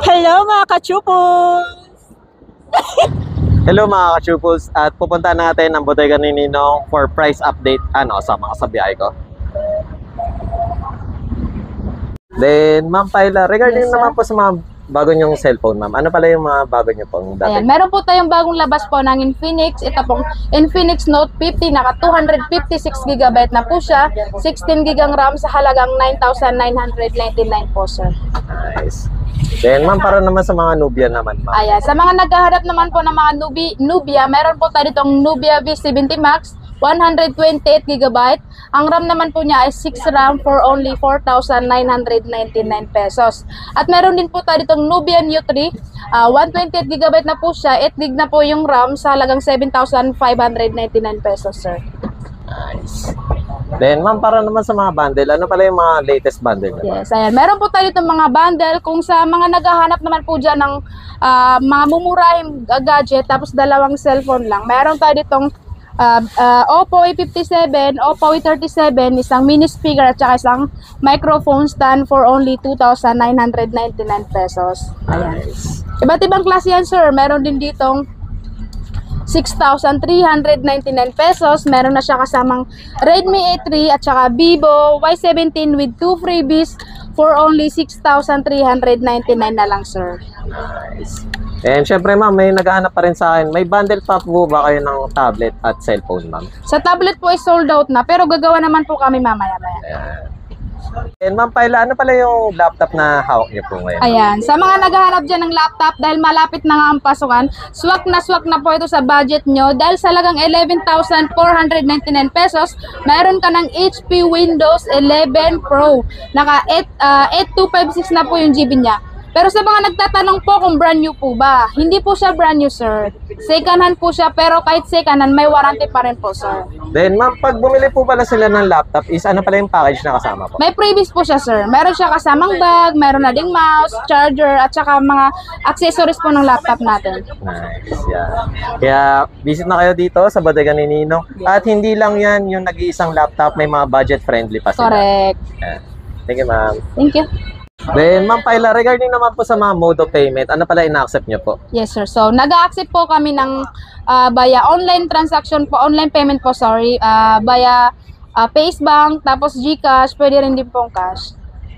Hello mga kachupos! Hello mga ka-chupos, at pupunta natin ang bodega ni Ninong for price update sa mga sabihay ko. Then Ma'am Paila, regarding Yes, naman po sa mga bago nyong cellphone, ma'am, ano pala yung mga bago nyo pong dati? Ayan, meron po tayong bagong labas po ng Infinix. Ito pong Infinix Note 50, naka 256GB na po siya. 16GB ang RAM sa halagang 9,999 po, sir. Nice. Then ma'am, para naman sa mga Nubia naman, ma'am. Ayan, sa mga naghahanap naman po ng mga Nubia, meron po tayo ditong Nubia V70 Max, 128GB. Ang RAM naman po niya ay 6 RAM for only 4,999 pesos. At meron din po tayo ditong Nubia Neo 3, 128GB na po siya, 8GB na po yung RAM sa halagang 7,599 pesos, sir. Nice. Then ma'am, para naman sa mga bundle, ano pala yung mga latest bundle nyo? Yes, ayan. Meron po tayo ditong mga bundle. Kung sa mga naghahanap naman po dyan ng mga mumurahing gadget, tapos dalawang cellphone lang, meron tayo ditong Oppo A57, Oppo A37, isang mini speaker at saka isang microphone stand for only 2,999 pesos. Ayan. Nice. Iba't ibang klase yan, sir. Meron din ditong 6,399 pesos. Meron na siya kasamang Redmi A3 at saka Vivo Y17 with 2 freebies for only 6,399 na lang, sir. Nice. And syempre ma'am, may naghahanap pa rin sa akin. May bundle pa po ba kayo ng tablet at cellphone, ma'am? Sa tablet po ay sold out na, pero gagawa naman po kami mamaya-maya. Ayan. And ma'am Paila, ano pala yung laptop na hawak niyo po ngayon? Ayan, sa mga naghahanap dyan ng laptop, dahil malapit na nga ang pasukan, swak na po ito sa budget nyo. Dahil sa lagang 11,499 pesos, meron ka ng HP Windows 11 Pro. Naka 8256 na po yung GB niya. Pero sa mga nagtatanong po kung brand new po ba, hindi po siya brand new, sir. Second hand po siya, pero kahit second hand, may warranty pa rin po, sir. Then ma'am, pag bumili po pala sila ng laptop, is ano pala yung package na kasama po? May freebies po siya, sir. Meron siya kasamang bag, meron na ding mouse, charger, at saka mga accessories po ng laptop natin. Nice, yeah. Kaya visit na kayo dito sa bodega ni Ninong. At hindi lang yan yung nag-iisang laptop, may mga budget friendly pa sila. Correct. Yeah. Thank you, ma'am. Thank you. Then ma'am Paila, regarding naman po sa mga mode of payment, ano pala ina-accept nyo po? Yes, sir. So, nag-a-accept po kami ng via online transaction po, online payment po, sorry, via PayBank, tapos GCash, pwede rin din pong cash.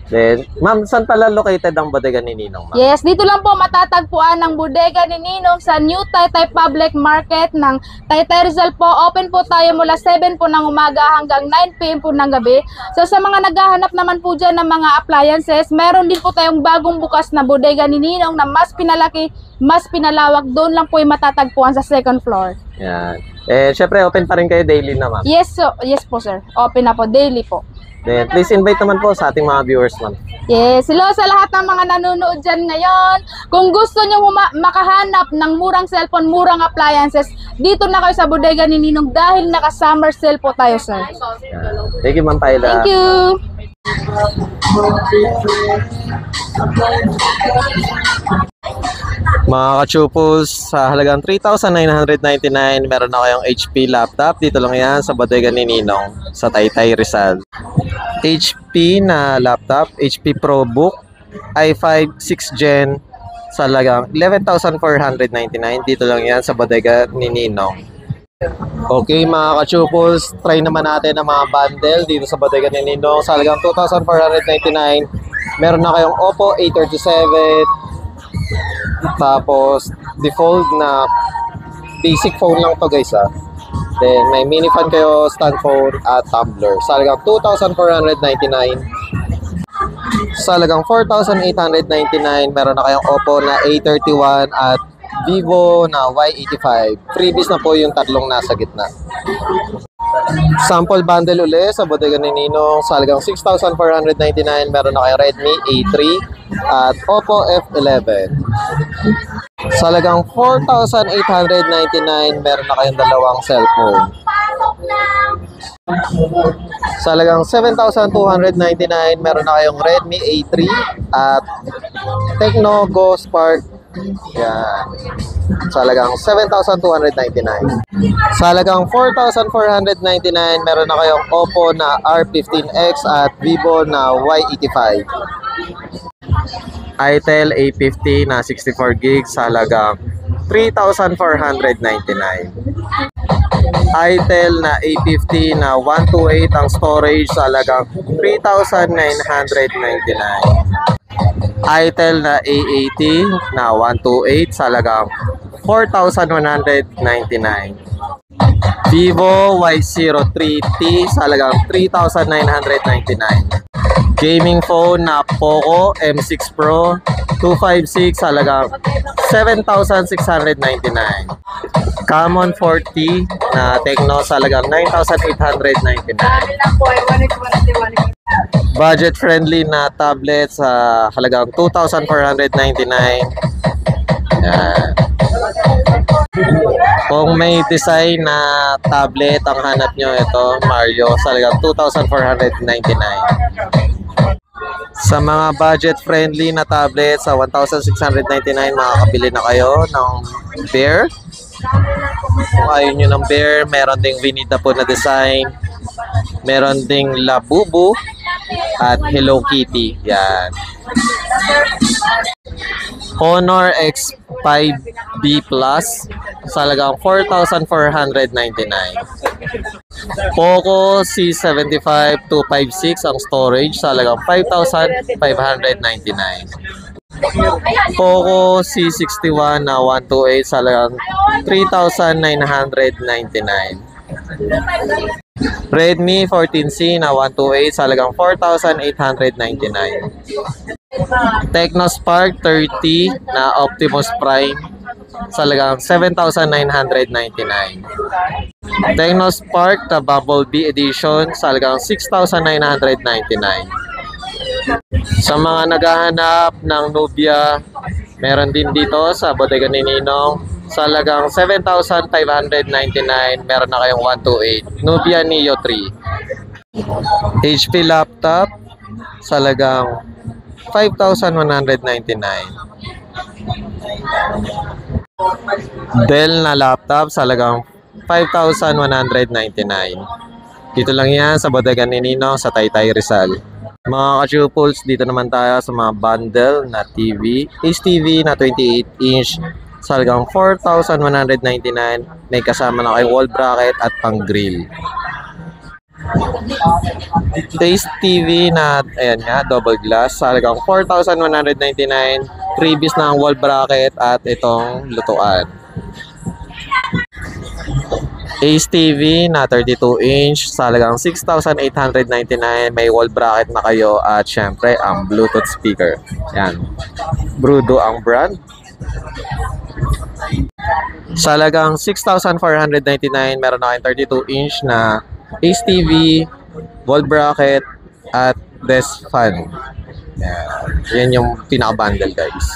Then, ma'am, saan pala located ang bodega ni Ninong, ma'am? Yes, dito lang po matatagpuan ng bodega ni Ninong sa New Taytay Public Market ng Taytay Rizal po. Open po tayo mula 7 po ng umaga hanggang 9 PM po ng gabi. So sa mga naghahanap naman po dyan ng mga appliances, meron din po tayong bagong bukas na bodega ni Ninong na mas pinalaki, mas pinalawak. Doon lang po yung matatagpuan sa second floor. Yan. Eh, syempre, open pa rin kayo daily na, ma'am. Yes, so, yes po, sir. Open na po, daily po. Then, please invite naman po sa ating mga viewers, ma'am. Yes, hello sa lahat ng mga nanonood dyan ngayon. Kung gusto nyo makahanap ng murang cellphone, murang appliances, dito na kayo sa bodega ni Ninong dahil naka-summer sale po tayo, sir. Yan. Thank you, ma'am Paila. Thank you! Mga ka-chupos, sa halagang 3,999, meron na kayong HP laptop. Dito lang yan sa bodega ni Ninong sa Taytay Rizal. HP na laptop, HP ProBook i5 6th Gen sa halagang 11,499. Dito lang yan sa bodega ni Ninong. Okay mga ka-chupos, try naman natin ang mga bundle dito sa bodega ni Ninong sa halagang 2,499. Meron na kayong Oppo A37, tapos default na basic phone lang to guys ha. Then may mini fan kayo, stand phone at tumbler sa halagang 2,499. Sa halagang 4,899 meron na kayong Oppo na A31 at Vivo na Y85. Freebies na po yung tatlong nasa gitna. Sample bundle uli sa bodega ni Ninong sa halagang 6,499. Meron na kayong Redmi A3 at Oppo F11. Sa halagang 4,899 meron na kayong dalawang cellphone. Sa halagang 7,299 meron na kayong Redmi A3 at Tecno Go Spark. Yan. Sa halagang 7,299. Sa halagang 4,499 meron na kayong Oppo na R15X at Vivo na Y85. Itel A50 na 64 gigs sa halagang 3,499. Itel na A50 na 128 ang storage sa halagang 3,999. Itel na A80 na 128 sa halagang 4,199. Vivo Y03T sa halagang 3,999. Gaming phone na Poco M6 Pro 256 sa halagang 7,699. Camon 40 na Tecno sa halagang 9,899. Budget friendly na tablet sa halagang 2,499. Yan. Kung may design na tablet ang hanap nyo, ito Mario sa halagang 2,499. Sa mga budget friendly na tablet sa 1,699, makakabili na kayo ng Bear. Kung ayaw nyo ng Bear, meron ding Winnie the Pooh na design, meron ding Labubu at Hello Kitty. Yan. Honor X5B Plus sa halagang 4,499. Poco C75 256 ang storage sa halagang 5,599. Poco C61 na 128 sa halagang 3,999. Redmi 14C na 128 sa halagang 4,899. Technospark 30 na Optimus Prime sa halagang 7,999. Technospark na Bumblebee Edition sa halagang 6,999. Sa mga naghahanap ng Nubia, meron din dito sa bodega ni Ninong sa halagang 7,599. Meron na kayong 128 Nubia Neo 3. HP laptop sa halagang 5,199. Dell na laptop sa halagang 5,199. Dito lang yan sa bodega ni Ninong sa Taytay Rizal. Mga ka-chupuls, dito naman tayo sa mga bundle na TV. HTV na 28-inch sa halagang 4,199. May kasama na kayong wall bracket at pang grill. Taste TV na, ayan nga, double glass sa halagang 4,199. Previous na ang wall bracket at itong lutuan. Ace TV na 32-inch sa halagang 6,899. May wall bracket na kayo at syempre ang Bluetooth speaker. Yan. Brudo ang brand. Sa halagang 6,499, meron na kayong 32-inch na Ace TV, wall bracket at desk fan. Yan yung pinaka-bundle, guys.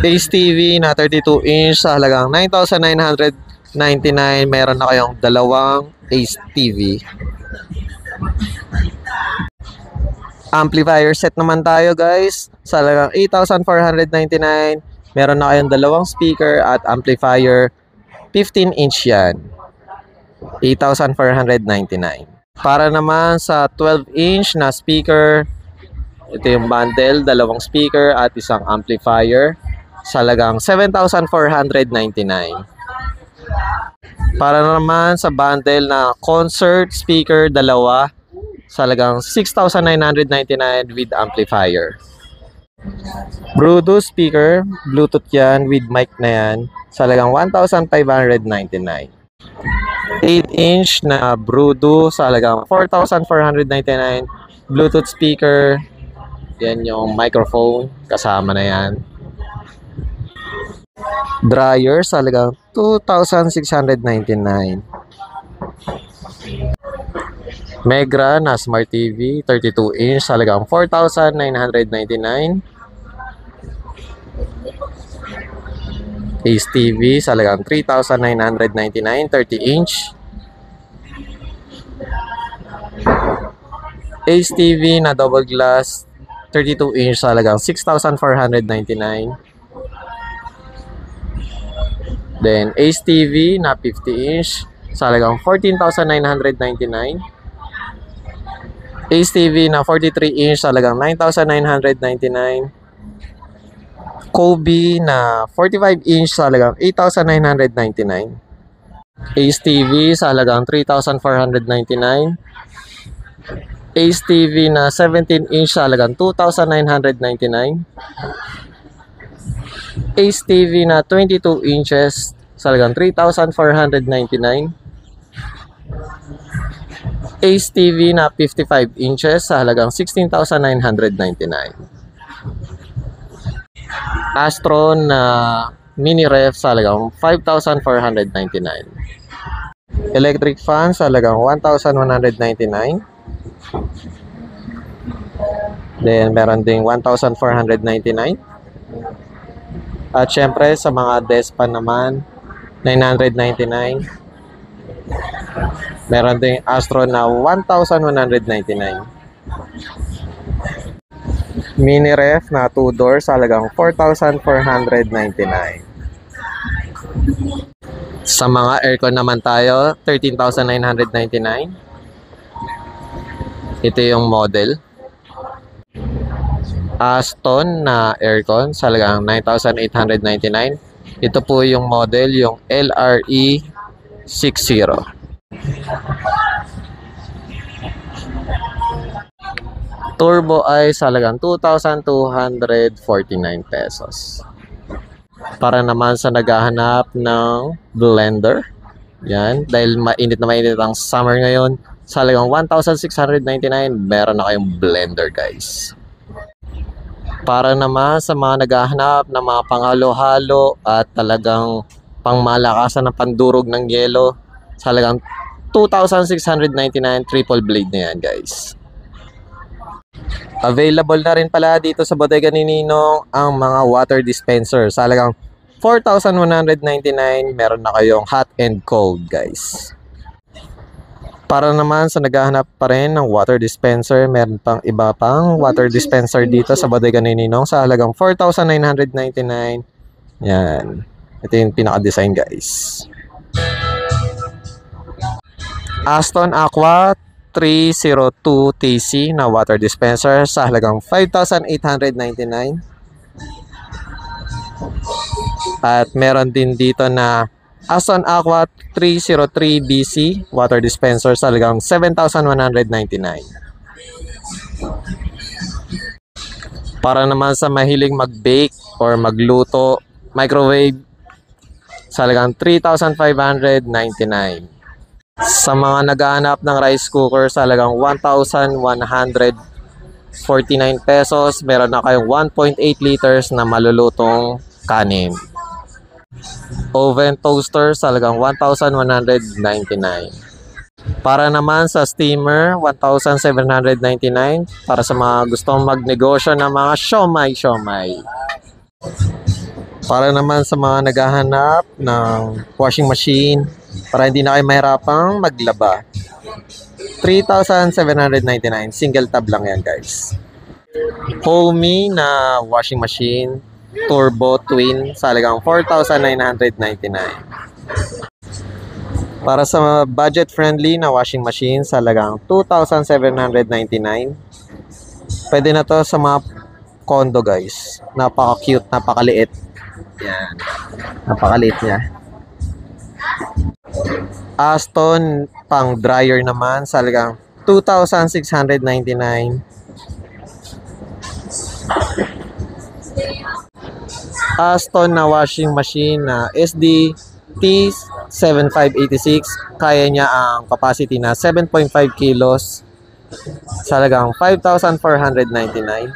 Ace TV na 32-inch sa halagang 9,999. Meron na kayong dalawang Ace TV. Amplifier set naman tayo, guys. Sa halagang 8,499. Meron na kayong dalawang speaker at amplifier. 15-inch yan. 8,499. Para naman sa 12-inch na speaker, ito yung bundle, dalawang speaker at isang amplifier sa halagang 7,499. Para naman sa bundle na concert speaker, dalawa sa halagang 6,999 with amplifier. Brudo speaker, Bluetooth yan with mic na yan sa halagang 1,599. 8-inch na Brudo sa halagang 4,499. Bluetooth speaker, yan yung microphone, kasama na yan. Dryer sa halagang 2,699. Megra na Smart TV 32-inch sa halagang 4,999. Ace TV sa halagang 3,999 30-inch. Ace TV na double glass 32-inch sa halagang 6,499. Then Ace TV na 50-inch sa halagang 14,999. Ace TV na 43 inch talagang 9,999. Kobe na 45 inch talagang 8,999. Ace TV sa halagang 3,499. Ace TV na 17 inch sa halagang 2,999. Ace TV na 22 inches sa halagang 3,499. Ace TV na 55 inches sa halagang 16,999. Astron na mini ref sa halagang 5,499. Electric fan sa halagang 1,199. Then meron ding 1,499. At syempre sa mga Despan naman 999. Meron ding Astron na 1,199. Mini ref na 2 doors sa halagang 4,499. Sa mga aircon naman tayo, 13,999. Ito yung model. Aston na aircon sa halagang 9,899. Ito po yung model, yung LRE 60. Turbo ay sa halagang 2,249 pesos. Para naman sa naghahanap ng blender, yan, dahil mainit na mainit ang summer ngayon, sa halagang 1,699, meron na kayong blender, guys. Para naman sa mga naghahanap ng mga panghalo-halo at talagang pangmalakasan ng pandurog ng yelo, sa halagang 2,699, triple blade na yan, guys. Available na rin pala dito sa bodega ni Ninong ang mga water dispenser. Sa halagang 4,199, meron na kayong hot and cold, guys. Para naman sa naghahanap pa rin ng water dispenser, meron pang iba pang water dispenser dito sa bodega ni Ninong sa halagang 4,999. Yan. Ito yung pinaka-design, guys. Aston Aqua 302 TC na water dispenser sa halagang 5,899. At meron din dito na Aston Aqua 303 BC water dispenser sa halagang 7,199. Para naman sa mahilig mag-bake or magluto, microwave sa halagang 3,599. Sa mga naghahanap ng rice cooker sa halagang 1,149 pesos, meron na kayong 1.8 liters na malulutong kanin. Oven toaster sa halagang 1,199. Para naman sa steamer, 1,799 para sa mga gustong magnegosyo ng mga siomai. Para naman sa mga naghahanap ng washing machine, para hindi na kayo mahirapang maglaba, 3,799. Single tab lang yan, guys. Homey na washing machine, turbo twin sa halagang 4,999. Para sa budget friendly na washing machine sa halagang 2,799. Pwede na to sa mga condo, guys. Napaka-cute, napakaliit. Yan. Napakaliit niya. Aston pang dryer naman sa halagang 2,699. Aston na washing machine na SD T7586. Kaya niya ang capacity na 7.5 kilos sa halagang 5,499.